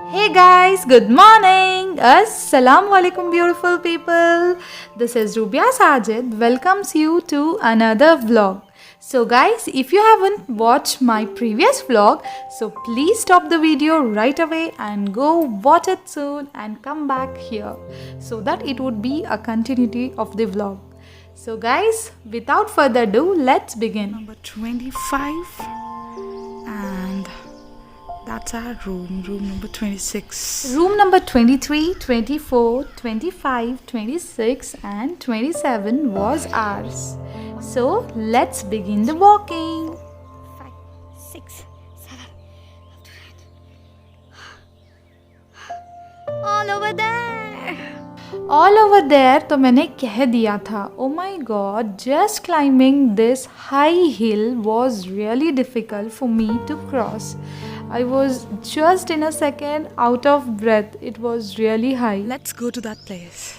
Hey guys, good morning. Assalamu alaikum, beautiful people. This is Rubia Sajid. Welcomes you to another vlog. So guys, if you haven't watched my previous vlog, so please stop the video right away and go watch it soon and come back here so that it would be a continuity of the vlog. So guys, without further ado, let's begin. Number 25, and that's our room number 26. Room number 23, 24, 25, 26 and 27 was ours. So let's begin the walking. 5, 6, 7, 8. All over there. All over there तो मैंने कह दिया था. Oh my god, just climbing this high hill was really difficult for me to cross. I was just in a second out of breath. It was really high. Let's go to that place.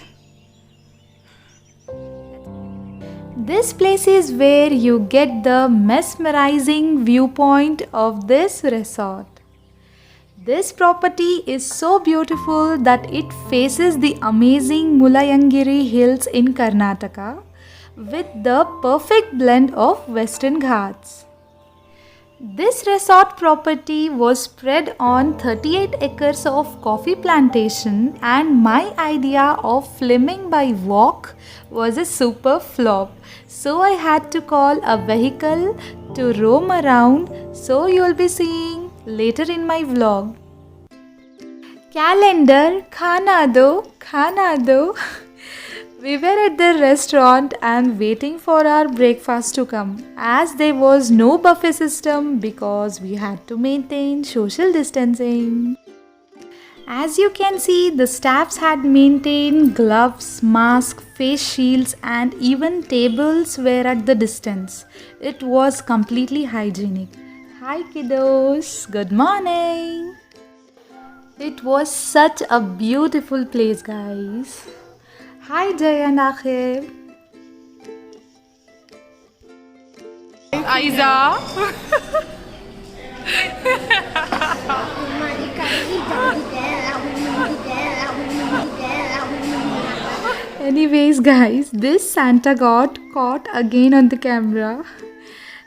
This place is where you get the mesmerizing viewpoint of this resort. This property is so beautiful that it faces the amazing Mulayangiri hills in Karnataka with the perfect blend of Western Ghats. This resort property was spread on 38 acres of coffee plantation, and my idea of filming by walk was a super flop. So I had to call a vehicle to roam around, so you'll be seeing later in my vlog. Calendar, khana do. We were at the restaurant and waiting for our breakfast to come, as there was no buffet system because we had to maintain social distancing. As you can see, the staffs had maintained gloves, masks, face shields and even tables were at the distance. It was completely hygienic. Hi kiddos, good morning. It was such a beautiful place, guys. Hi Jay and Akhil. Aiza. Anyways guys, this Santa got caught again on the camera.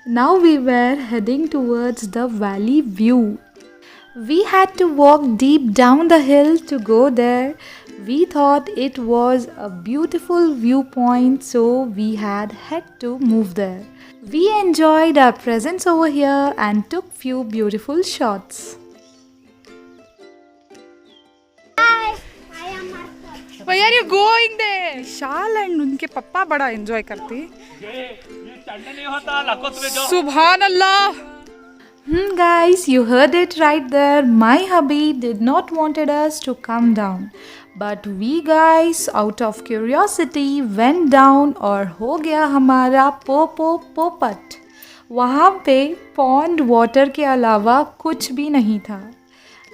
Now we were heading towards the valley view. We had to walk deep down the hill to go there. We thought it was a beautiful viewpoint, so we had to move there. We enjoyed our presence over here and took few beautiful shots. Hi, I am Martha. Why are you going there? Vishal and उनके पप्पा बड़ा enjoy करते. Subhanallah. Guys, you heard it right there. My hubby did not wanted us to come down. But we guys, out of curiosity, went down और हो गया हमारा पोपट. वहाँ पे पॉन्ड वाटर के अलावा कुछ भी नहीं था.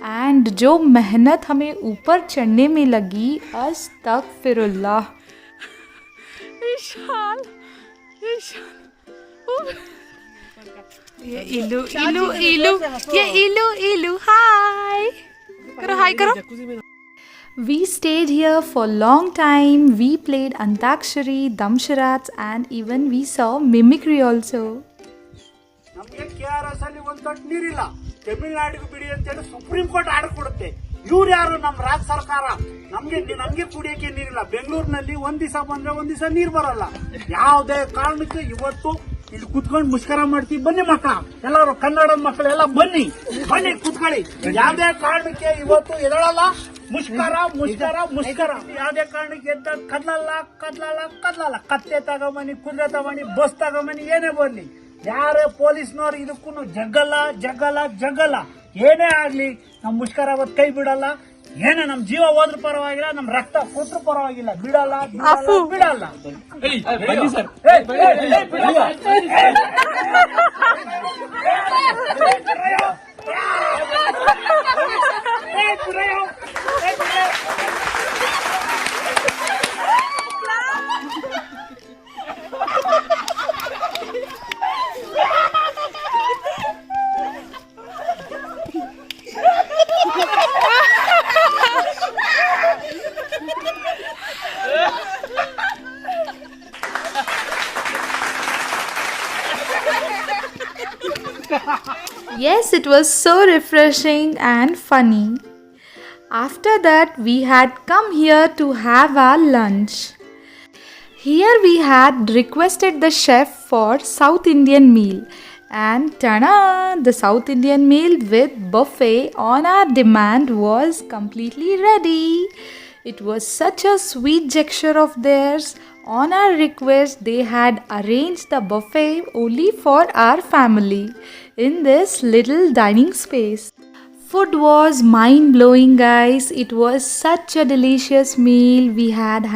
एंड जो मेहनत हमें ऊपर चढ़ने में लगी, अस्तगफिरुल्लाह. Vishal. ये इलू. ये इलू. Hi. करो hi करो. We stayed here for a long time. We played Antakshari, Damsharats and even we saw mimicry also. ನಮಗೆ KRS ಅಲ್ಲಿ ಒಂದು ತೊಟ್ಟು ನೀರಿಲ್ಲ. ತಮಿಳುನಾಡಿಗೆ ಬಿಡಿ ಅಂತ ಹೇಳಿ ಸುಪ್ರೀಂ ಕೋರ್ಟ್ ಆರ್ಡರ್ ಕೊಡುತ್ತೆ. ಇವ್ರು ಯಾರು? ನಮ್ಮ ರಾಜ್ಯ ಸರ್ಕಾರ. ನಮ್ಗೆ ಕುಡಿಯಕ್ಕೆ ನೀರಿಲ್ಲ. ಬೆಂಗಳೂರಿನಲ್ಲಿ ಒಂದ್ ದಿವಸ ಬಂದ್ರೆ ಒಂದ್ ದಿವಸ ನೀರು ಬರಲ್ಲ. ಯಾವುದೇ ಕಾರಣಕ್ಕೆ ಇವತ್ತು ಇಲ್ಲಿ ಕುತ್ಕೊಂಡು ಮುಷ್ಕರ ಮಾಡ್ತೀವಿ. ಬನ್ನಿ ಮಕ್ಕಳ, ಎಲ್ಲರೂ ಕನ್ನಡದ ಮಕ್ಕಳೆಲ್ಲ ಬನ್ನಿ ಕುತ್ಕೊಳ್ಳಿ. ಯಾವುದೇ ಕಾರಣಕ್ಕೆ ಇವತ್ತು ಎದಳಲ್ಲ. ಮುಷ್ಕರ ಯಾವುದೇ ಕಾರಣಕ್ಕೆ ಎದ್ದ ಕದ್ಲಲ್ಲ. ಕತ್ತೆ ತಗೊಂಬನಿ, ಕುದುರೆ ತಗೊಂಬನಿ, ಬಸ್ ತಗೊಂಬನಿ, ಏನೇ ಬರ್ಲಿ, ಯಾರೇ ಪೊಲೀಸ್ನವ್ರು ಇದಕ್ಕೂ ಜಗ್ಗಲ್ಲ. ಏನೇ ಆಗ್ಲಿ ನಮ್ ಮುಷ್ಕರ ಅವತ್ತು ಕೈ ಬಿಡಲ್ಲ. ಏನೇ ನಮ್ ಜೀವ ಹೋದ್ರೂ ಪರವಾಗಿಲ್ಲ, ನಮ್ ರಕ್ತ ಕೊಟ್ರು ಪರವಾಗಿಲ್ಲ, ಬಿಡಲ್ಲ. Yes, it was so refreshing and funny. After that, we had come here to have our lunch. Here we had requested the chef for South Indian meal, and tada, the South Indian meal with buffet on our demand was completely ready. It was such a sweet gesture of theirs. On our request, they had arranged the buffet only for our family in this little dining space. Food was mind blowing, guys. It was such a delicious meal we had.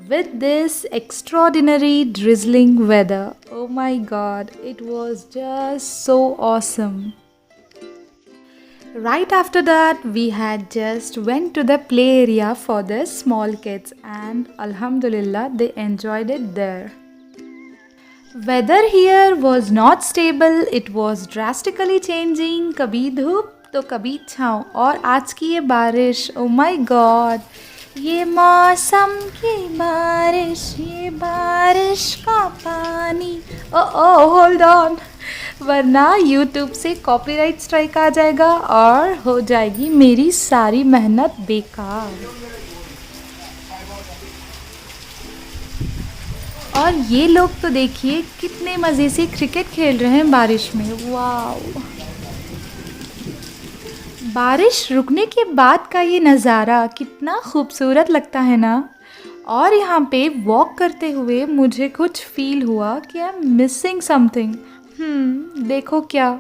With this extraordinary drizzling weather, oh my god, it was just so awesome. Right after that, we had just went to the play area for the small kids, and Alhamdulillah, they enjoyed it there. Weather here was not stable, it was drastically changing, कभी धूप तो कभी छाँव, और आज की ये बारिश, oh my god, ये मौसम की बारिश, ये बारिश का पानी, oh hold on, वरना YouTube से कॉपीराइट स्ट्राइक आ जाएगा और हो जाएगी मेरी सारी मेहनत बेकार। और ये लोग तो देखिए कितने मज़े से क्रिकेट खेल रहे हैं बारिश में, वाओ। बारिश रुकने के बाद का ये नज़ारा कितना खूबसूरत लगता है ना। और यहाँ पे वॉक करते हुए मुझे कुछ फील हुआ कि आई एम मिसिंग समथिंग। देखो क्या।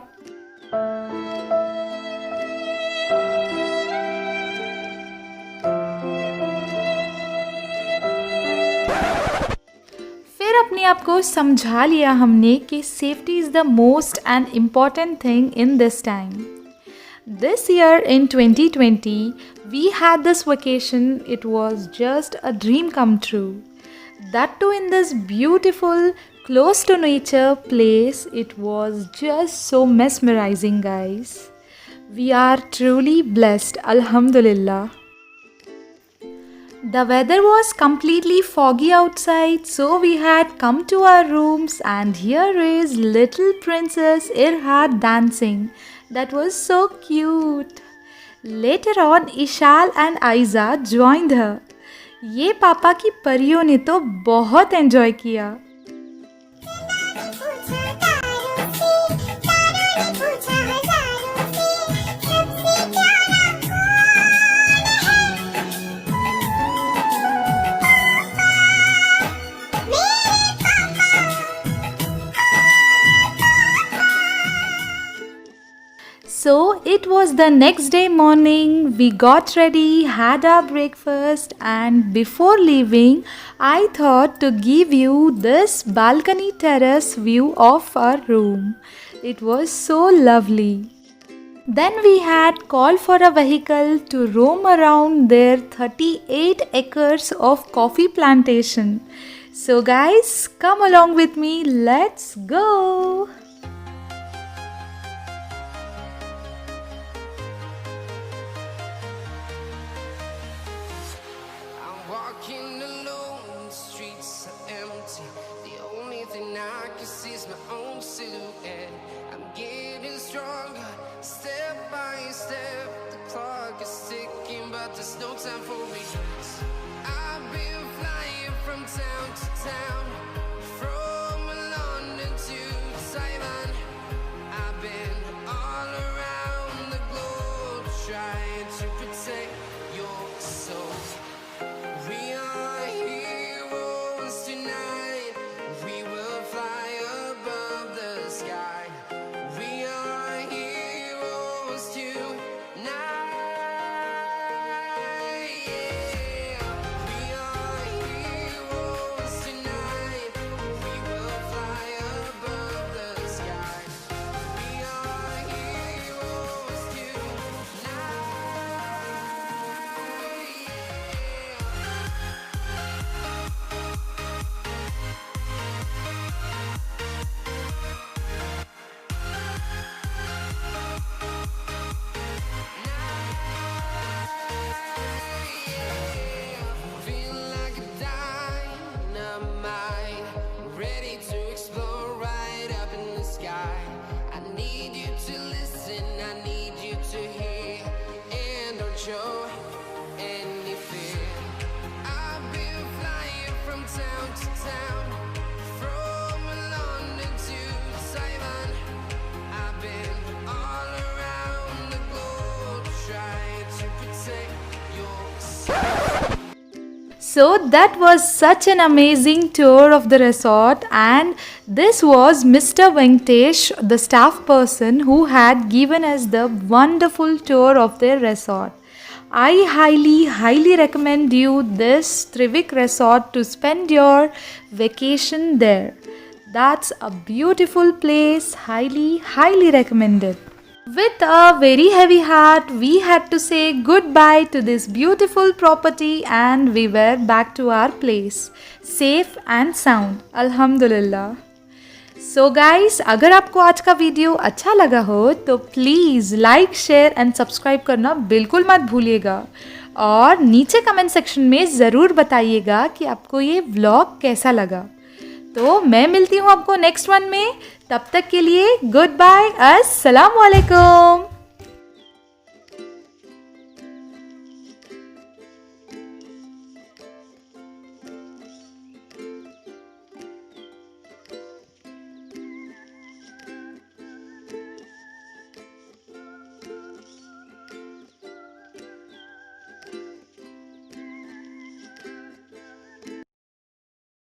अपने आप को समझा लिया हमने कि safety is the most and important thing in this time. This year in 2020, we had this vacation. It was just a dream come true. That too in this beautiful, close to nature place. It was just so mesmerizing, guys. We are truly blessed, Alhamdulillah. The weather was completely foggy outside, so we had come to our rooms, and here is little Princess Irha dancing. That was so cute. Later on, Ishal and Aiza joined her. ये पापा की परियों ने तो बहुत enjoy किया। So it was the next day morning, we got ready, had our breakfast, and before leaving, I thought to give you this balcony terrace view of our room. It was so lovely. Then we had called for a vehicle to roam around their 38 acres of coffee plantation. So guys, come along with me, let's go! Walking alone, the streets are empty. The only thing I can see is my own silhouette. I'm getting stronger, step by step. The clock is ticking, but there's no time for me. I've been flying from town to town, from London to Taiwan. I've been all around the globe, trying to protect your soul. We are heroes tonight. We will fly above the sky. We are heroes tonight. Yeah. We are heroes tonight. We will fly above the sky. We are heroes tonight. Yeah. say So that was such an amazing tour of the resort, and this was Mr. Venkatesh, the staff person who had given us the wonderful tour of their resort. I highly recommend you this Trivik Resort to spend your vacation there. That's a beautiful place, highly recommended. With a very heavy heart, we had to say goodbye to this beautiful property and we were back to our place, safe and sound, Alhamdulillah. So guys, अगर आपको आज का video अच्छा लगा हो तो please like, share and subscribe करना बिल्कुल मत भूलिएगा और नीचे कमेंट सेक्शन में ज़रूर बताइएगा कि आपको ये व्लॉग कैसा लगा। तो मैं मिलती हूँ आपको नेक्स्ट वन में, तब तक के लिए गुड बाय, अस्सलाम वालेकुम।